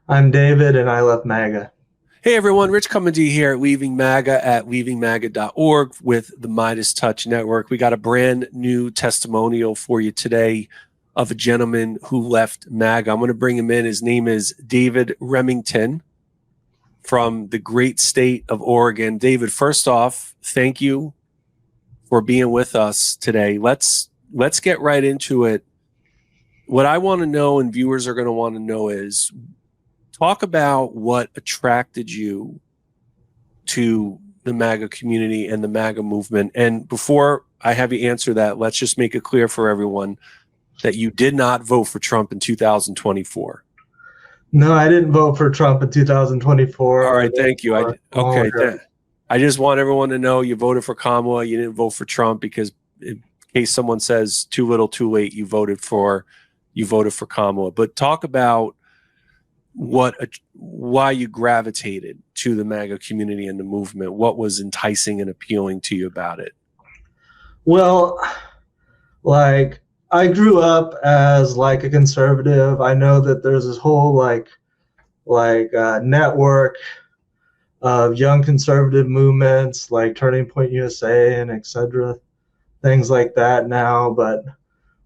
I'm David, and I love MAGA. Hey everyone, Rich coming to you here at Leaving MAGA at leavingmaga.org with the MeidasTouch Network. We got a brand new testimonial for you today of a gentleman who left MAGA. I'm going to bring him in. His name is David Remington from the great state of Oregon. David, first off, thank you for being with us today. Let's get right into it. What I want to know and viewers are going to want to know is, talk about what attracted you to the MAGA community and the MAGA movement. And before I have you answer that, let's just make it clear for everyone that you did not vote for Trump in 2024. No, I didn't vote for Trump in 2024. All right, thank you. I just want everyone to know you voted for Kamala. You didn't vote for Trump because in case someone says too little, too late, you voted for Kamala. But talk about why you gravitated to the MAGA community and the movement. What was enticing and appealing to you about it? Well, like, I grew up as like a conservative. I know that there's this whole network of young conservative movements like Turning Point USA and etc., things like that now. But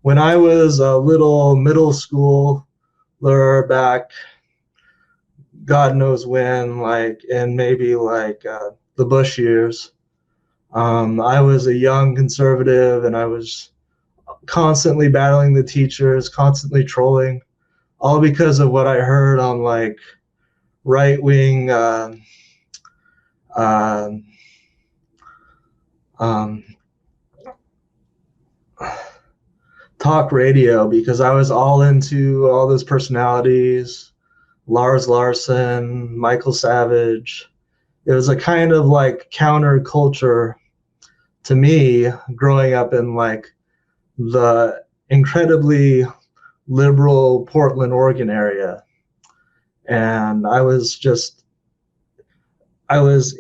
when I was a little middle schooler back, God knows when, like in maybe the Bush years, I was a young conservative, and I was constantly battling the teachers, constantly trolling, all because of what I heard on like right-wing talk radio, because I was all into all those personalities. Lars Larson, Michael Savage. It was a kind of like counterculture to me growing up in like the incredibly liberal Portland, Oregon area. And I was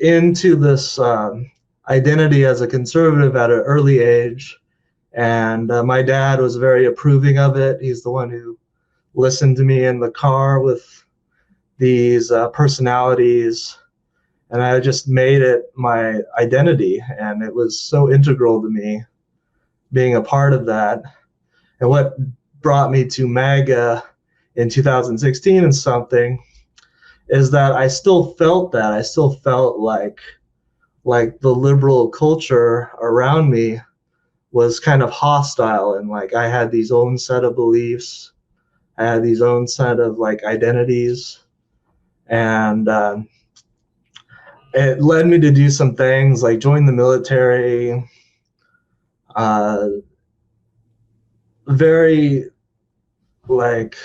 into this identity as a conservative at an early age. And my dad was very approving of it. He's the one who listened to me in the car with these personalities, and I just made it my identity, and it was so integral to me being a part of that. And what brought me to MAGA in 2016 and something is that I still felt like the liberal culture around me was kind of hostile, and like I had these own set of beliefs, I had these own set of like identities. And it led me to do some things like join the military. Very like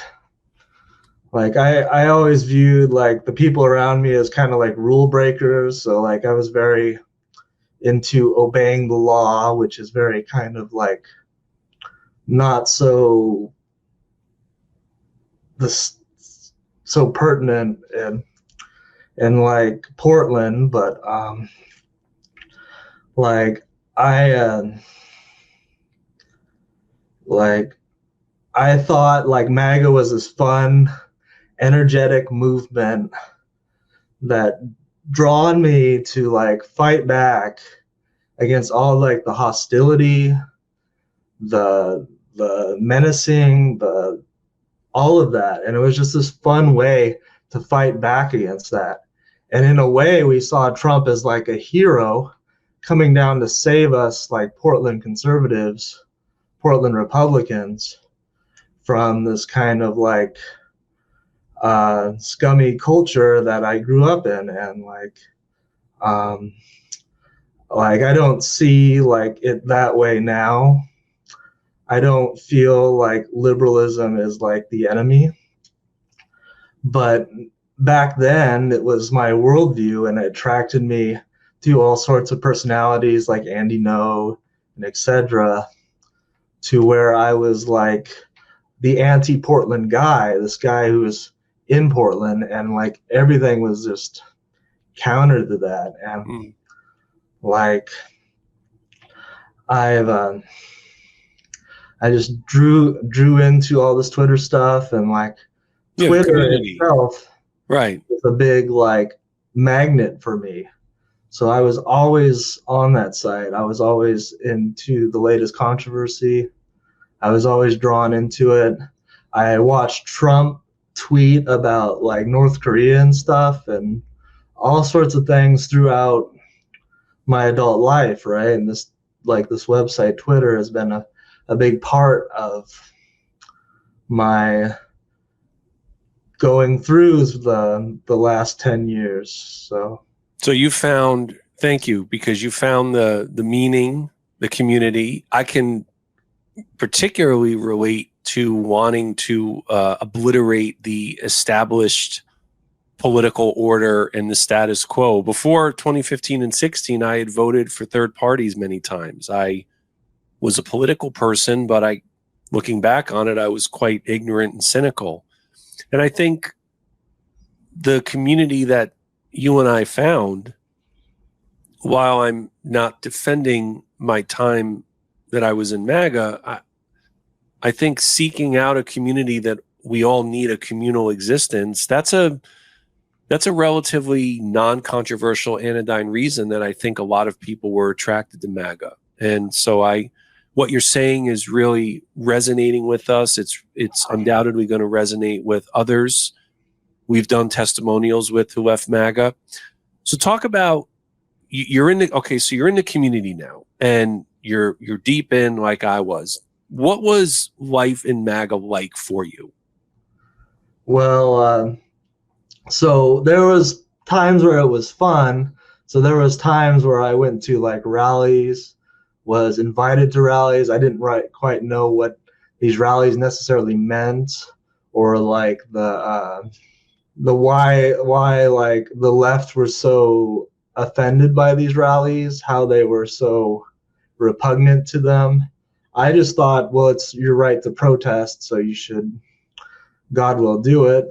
I always viewed like the people around me as kind of like rule breakers. So like I was very into obeying the law, which is very kind of like not so pertinent in like Portland, but like I thought like MAGA was this fun, energetic movement that drawn me to like fight back against all like the hostility, the menacing, all of that. And it was just this fun way to fight back against that. And in a way, we saw Trump as like a hero coming down to save us, like Portland conservatives, Portland Republicans, from this kind of like scummy culture that I grew up in. And like I don't see like it that way now. I don't feel like liberalism is like the enemy. But back then, it was my worldview, and it attracted me to all sorts of personalities like Andy Ngo and etc., to where I was like the anti-Portland guy, this guy who was in Portland, and like everything was just counter to that. And like I just drew into all this Twitter stuff, and like Twitter itself Right. It's a big like magnet for me. So I was always on that site. I was always into the latest controversy. I was always drawn into it. I watched Trump tweet about like North Korea and stuff and all sorts of things throughout my adult life, right? And this website, Twitter, has been a big part of my going through the last 10 years. So you found, thank you, because you found the meaning, the community. I can particularly relate to wanting to obliterate the established political order and the status quo. Before 2015 and 16, I had voted for third parties many times. I was a political person, but looking back on it, I was quite ignorant and cynical. And I think the community that you and I found, while I'm not defending my time that I was in MAGA, I think seeking out a community that we all need a communal existence, that's a relatively non-controversial anodyne reason that I think a lot of people were attracted to MAGA. And so what you're saying is really resonating with us. It's undoubtedly going to resonate with others we've done testimonials with who left MAGA. So talk about, you're in the community now, and you're deep in like I was. What was life in MAGA like for you? Well, so there was times where it was fun. So there was times where I went to like rallies, was invited to rallies. I didn't quite know what these rallies necessarily meant, or like the why like the left were so offended by these rallies, how they were so repugnant to them. I just thought, well, it's your right to protest, so you should, God will do it.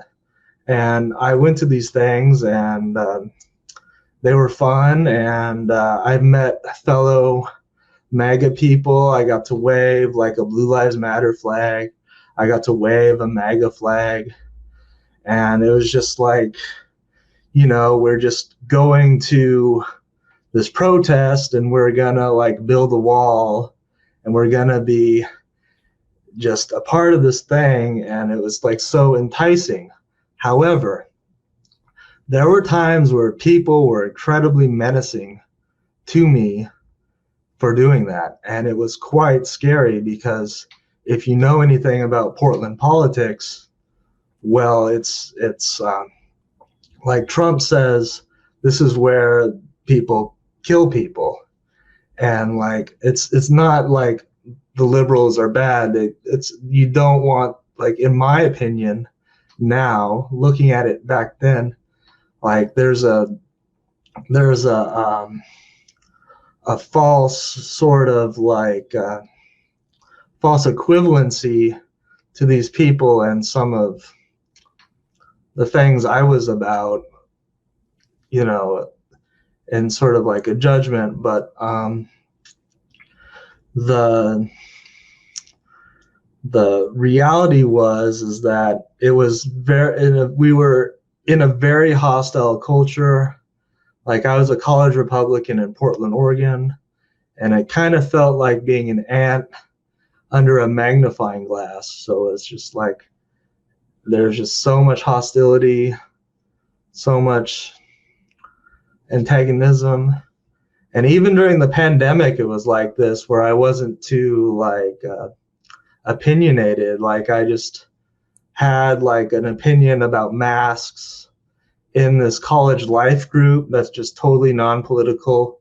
And I went to these things, and they were fun, and I met fellow MAGA people. I got to wave like a Blue Lives Matter flag. I got to wave a MAGA flag. And it was just like, we're just going to this protest, and we're gonna like build a wall, and we're gonna be just a part of this thing. And it was like so enticing. However, there were times where people were incredibly menacing to me for doing that. And it was quite scary, because if you know anything about Portland politics, well, it's like Trump says, this is where people kill people. And like, it's not like the liberals are bad. You don't want, like, in my opinion, now looking at it back then, like there's a false sort of like false equivalency to these people and some of the things I was about, and sort of like a judgment. But the reality is that it was we were in a very hostile culture. Like, I was a college Republican in Portland, Oregon, and it kind of felt like being an ant under a magnifying glass. So it's just like, there's just so much hostility, so much antagonism. And even during the pandemic, it was like this, where I wasn't too like opinionated. Like, I just had like an opinion about masks in this college life group that's just totally non-political,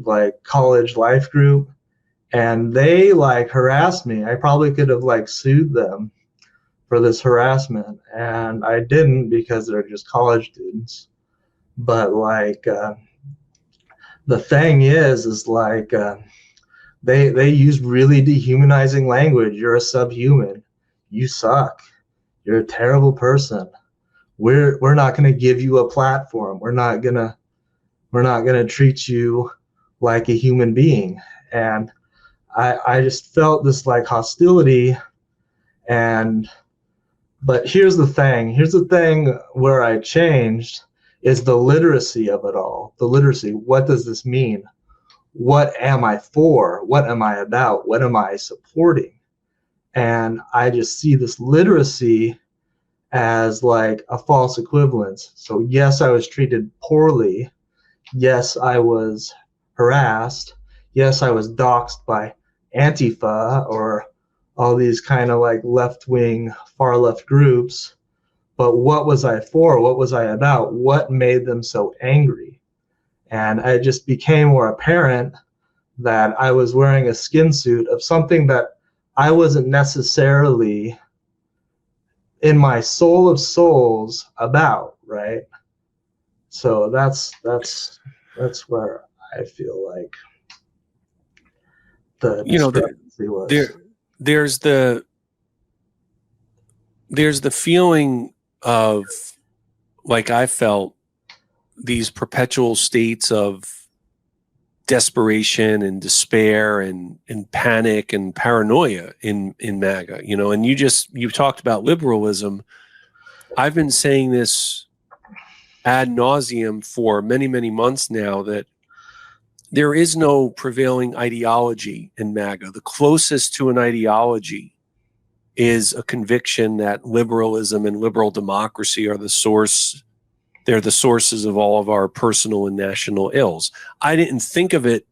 like college life group. And they like harassed me. I probably could have like sued them for this harassment, and I didn't, because they're just college students. But like the thing is like they use really dehumanizing language. You're a subhuman, you suck, you're a terrible person, we're not going to give you a platform, we're not going to treat you like a human being. And I just felt this like hostility, and But here's the thing. Here's the thing where I changed is the literacy of it all. The literacy. What does this mean? What am I for? What am I about? What am I supporting? And I just see this literacy as like a false equivalence. So yes, I was treated poorly. Yes, I was harassed. Yes, I was doxxed by Antifa or all these kind of like left-wing, far-left groups. But what was I for? What was I about? What made them so angry? And it just became more apparent that I was wearing a skin suit of something that I wasn't necessarily in my soul of souls about, right? So that's where I feel like the discrepancy was. There's the feeling of, like I felt, these perpetual states of desperation and despair and panic and paranoia in MAGA, you know. And you talked about liberalism. I've been saying this ad nauseum for many, many months now, that there is no prevailing ideology in MAGA. The closest to an ideology is a conviction that liberalism and liberal democracy are the source. They're the sources of all of our personal and national ills. I didn't think of it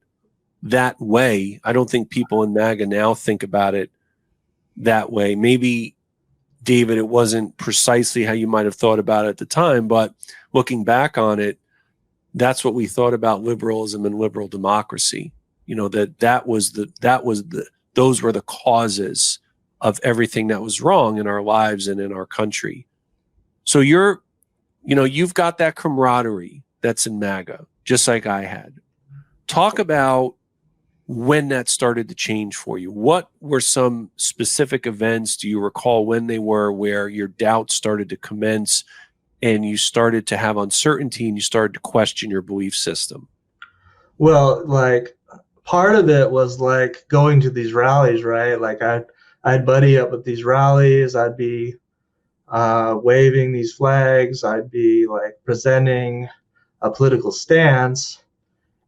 that way. I don't think people in MAGA now think about it that way. Maybe, David, it wasn't precisely how you might have thought about it at the time, but looking back on it, that's what we thought about liberalism and liberal democracy. You know, those were the causes of everything that was wrong in our lives and in our country. So you've got that camaraderie that's in MAGA, just like I had. Talk about when that started to change for you. What were some specific events, do you recall when they were, where your doubts started to commence and you started to have uncertainty and you started to question your belief system? Well, like part of it was like going to these rallies, right? Like I'd buddy up with these rallies. I'd be waving these flags. I'd be like presenting a political stance,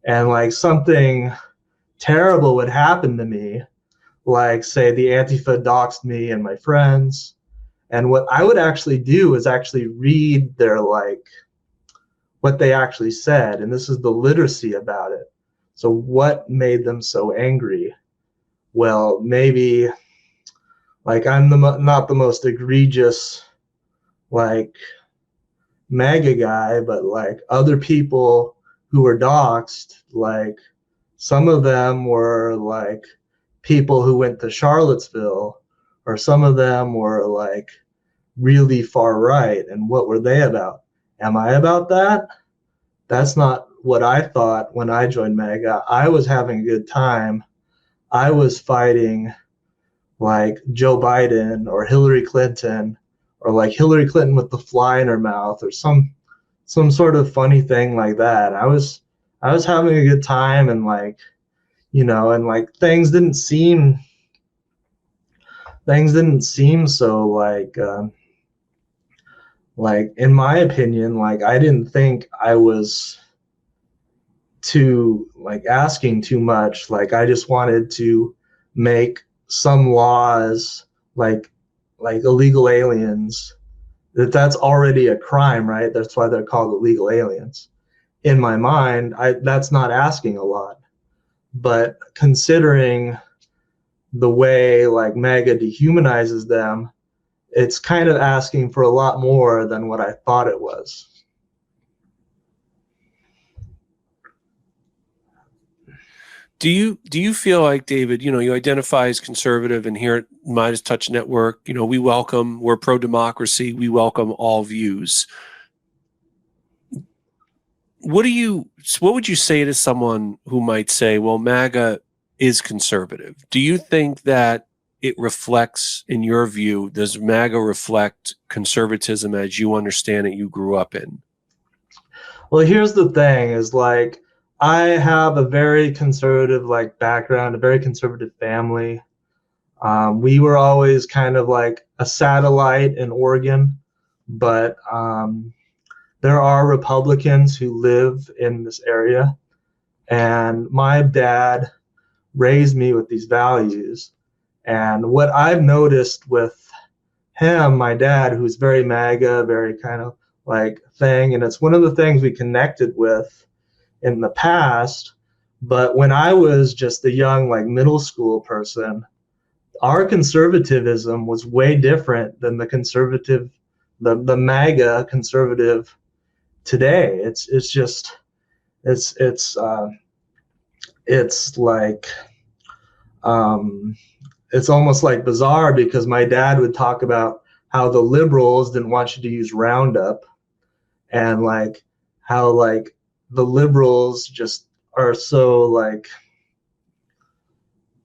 and like something terrible would happen to me. Like say the Antifa doxed me and my friends. And what I would actually do is actually read their like what they actually said. And this is the literacy about it. So what made them so angry? Well, maybe like I'm not the most egregious like MAGA guy, but like other people who were doxxed, like some of them were like people who went to Charlottesville, or some of them were like really far right. And what were they about? Am I about that? That's not what I thought when I joined MAGA. I was having a good time. I was fighting like Joe Biden or Hillary Clinton, or like Hillary Clinton with the fly in her mouth, or some sort of funny thing like that. I was having a good time, and like, you know, and like things didn't seem so like in my opinion, like I didn't think I was too like asking too much. Like I just wanted to make some laws like illegal aliens, that's already a crime, right? That's why they're called illegal aliens. In my mind, that's not asking a lot. But considering the way like MAGA dehumanizes them, it's kind of asking for a lot more than what I thought it was. Do you feel like, David, you know, you identify as conservative, and here at MeidasTouch Network, you know, we're pro-democracy, we welcome all views. What would you say to someone who might say, well, MAGA is conservative? Do you think that it reflects, in your view, does MAGA reflect conservatism as you understand it, you grew up in? Well, here's the thing is like, I have a very conservative like background, a very conservative family. We were always kind of like a satellite in Oregon, but there are Republicans who live in this area. And my dad raised me with these values. And what I've noticed with him, my dad, who's very MAGA, very kind of like thing, and it's one of the things we connected with in the past. But when I was just a young, like middle school person, our conservatism was way different than the conservative, the MAGA conservative today. It's like it's almost like bizarre, because my dad would talk about how the liberals didn't want you to use Roundup, and like how like the liberals just are so like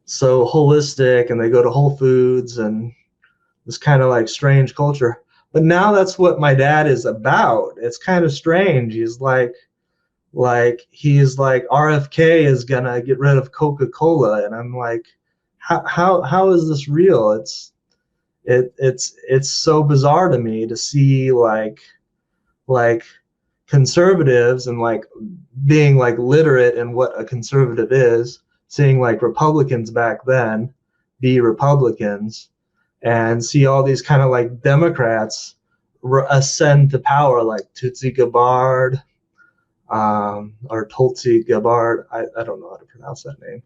so holistic, and they go to Whole Foods and this kind of like strange culture. But now that's what my dad is about. It's kind of strange. He's like he's like RFK is gonna get rid of Coca-Cola, and I'm like, how is this real? It's so bizarre to me to see like conservatives and like being like literate in what a conservative is, seeing like Republicans back then be Republicans, and see all these kind of like Democrats ascend to power, like Tutsi Gabbard, or Tulsi Gabbard, I don't know how to pronounce that name,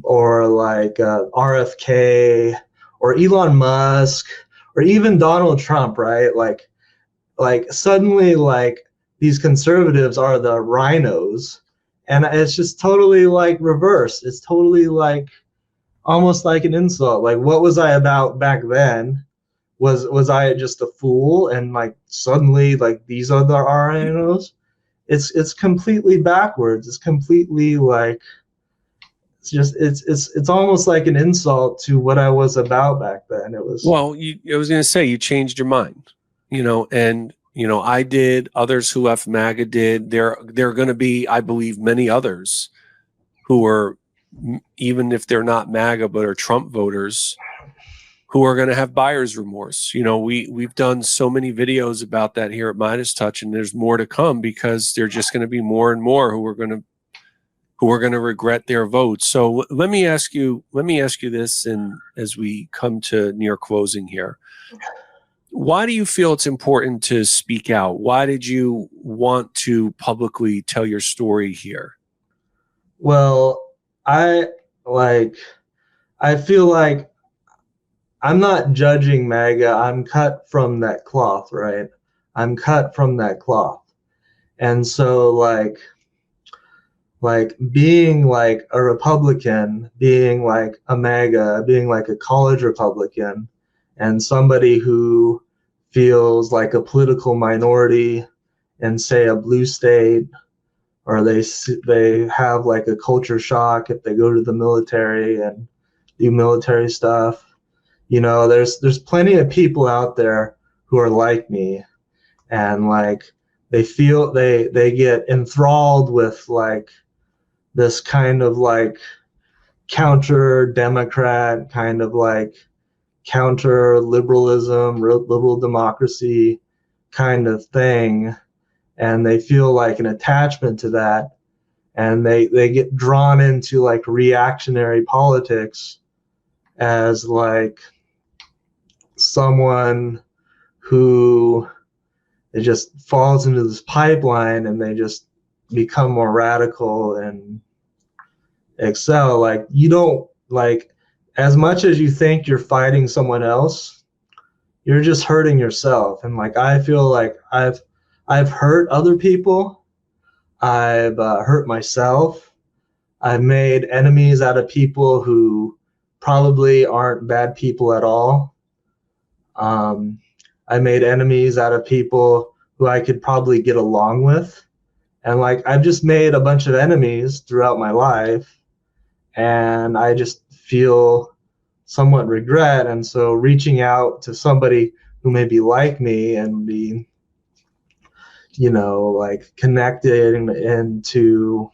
or like RFK, or Elon Musk, or even Donald Trump, right? Like suddenly like these conservatives are the rhinos, and it's just totally like reversed. It's totally like almost like an insult. Like, what was I about back then? Was I just a fool? And like suddenly like these are the rhinos? It's completely backwards. It's completely like it's almost like an insult to what I was about back then. It was, well, I was going to say you changed your mind, and I did. Others who left MAGA did. There are going to be, I believe, many others who are, even if they're not MAGA but are Trump voters, who are going to have buyer's remorse. We've done so many videos about that here at MeidasTouch, and there's more to come, because there's just going to be more and more who are going to regret their votes. So let me ask you this, and as we come to near closing here, why do you feel it's important to speak out? Why did you want to publicly tell your story here? well, I feel like I'm not judging MAGA. I'm cut from that cloth, right? I'm cut from that cloth. And so like being like a Republican, being like a MAGA, being like a college Republican, and somebody who feels like a political minority in, say, a blue state, or they have like a culture shock if they go to the military and do military stuff. There's plenty of people out there who are like me, and like they feel they get enthralled with like this kind of like counter Democrat, kind of like counter liberalism, liberal democracy kind of thing, and they feel like an attachment to that, and they get drawn into like reactionary politics as like someone who it just falls into this pipeline, and they just become more radical and excel. Like, you don't, like, as much as you think you're fighting someone else, you're just hurting yourself. And like, I feel like I've hurt other people. I've hurt myself. I've made enemies out of people who probably aren't bad people at all. I made enemies out of people who I could probably get along with. And like, I've just made a bunch of enemies throughout my life, and I just feel somewhat regret. And so reaching out to somebody who may be like me and be, like connected into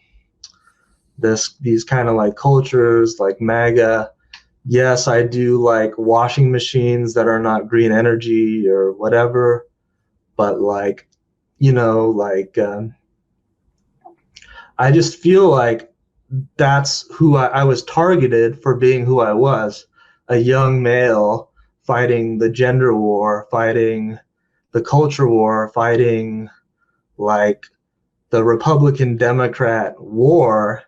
these kind of like cultures like MAGA, yes, I do like washing machines that are not green energy or whatever, but like, I just feel like that's who I was targeted for being who I was, a young male fighting the gender war, fighting the culture war, fighting like the Republican Democrat war.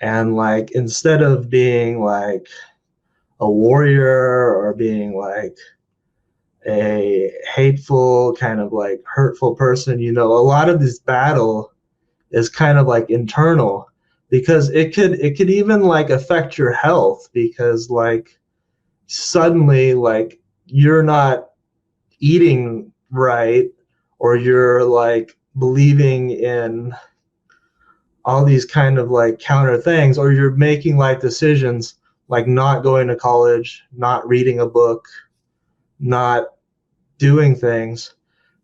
And like, instead of being like a warrior or being like a hateful kind of like hurtful person, a lot of this battle is kind of like internal, because it could even like affect your health, because like suddenly like you're not eating right, or you're like believing in all these kind of like counter things, or you're making life decisions like not going to college, not reading a book, not doing things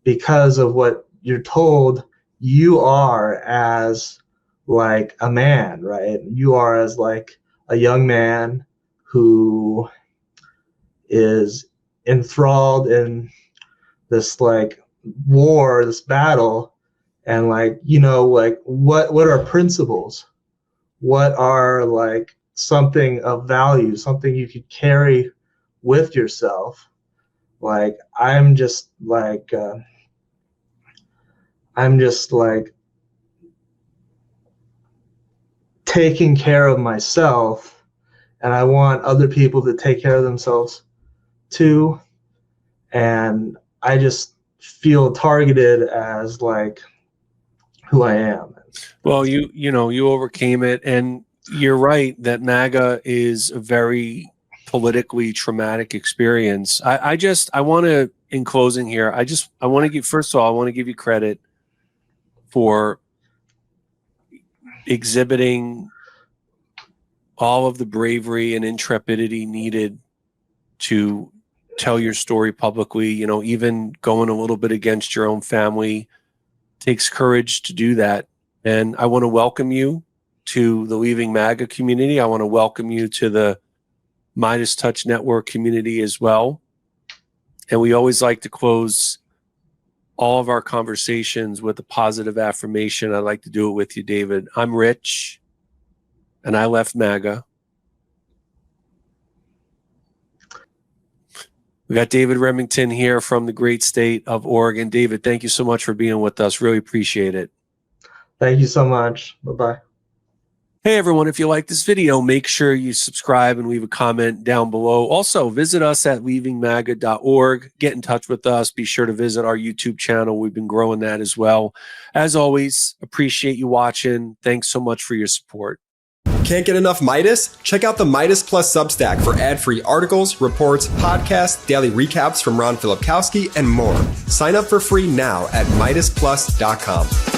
because of what you're told you are as like a man, right? You are as like a young man who is enthralled in this like war, this battle, and like, like what are principles? What are like something of value, something you could carry with yourself? Like I'm just like taking care of myself, and I want other people to take care of themselves too. And I just feel targeted as like who I am. Well, you overcame it, and you're right that MAGA is a very politically traumatic experience. I want to, in closing here, I want to give, first of all, I want to give you credit for exhibiting all of the bravery and intrepidity needed to tell your story publicly. Even going a little bit against your own family takes courage to do that. And I want to welcome you to the Leaving MAGA community. I want to welcome you to the MeidasTouch network community as well. And we always like to close all of our conversations with a positive affirmation. I'd like to do it with you, David. I'm rich, and I left MAGA. We got David Remington here from the great state of Oregon. David, thank you so much for being with us. Really appreciate it. Thank you so much. Bye-bye. Hey, everyone, if you like this video, make sure you subscribe and leave a comment down below. Also, visit us at leavingmaga.org. Get in touch with us. Be sure to visit our YouTube channel. We've been growing that as well. As always, appreciate you watching. Thanks so much for your support. Can't get enough Meidas? Check out the Meidas Plus Substack for ad-free articles, reports, podcasts, daily recaps from Ron Filipkowski, and more. Sign up for free now at MeidasPlus.com.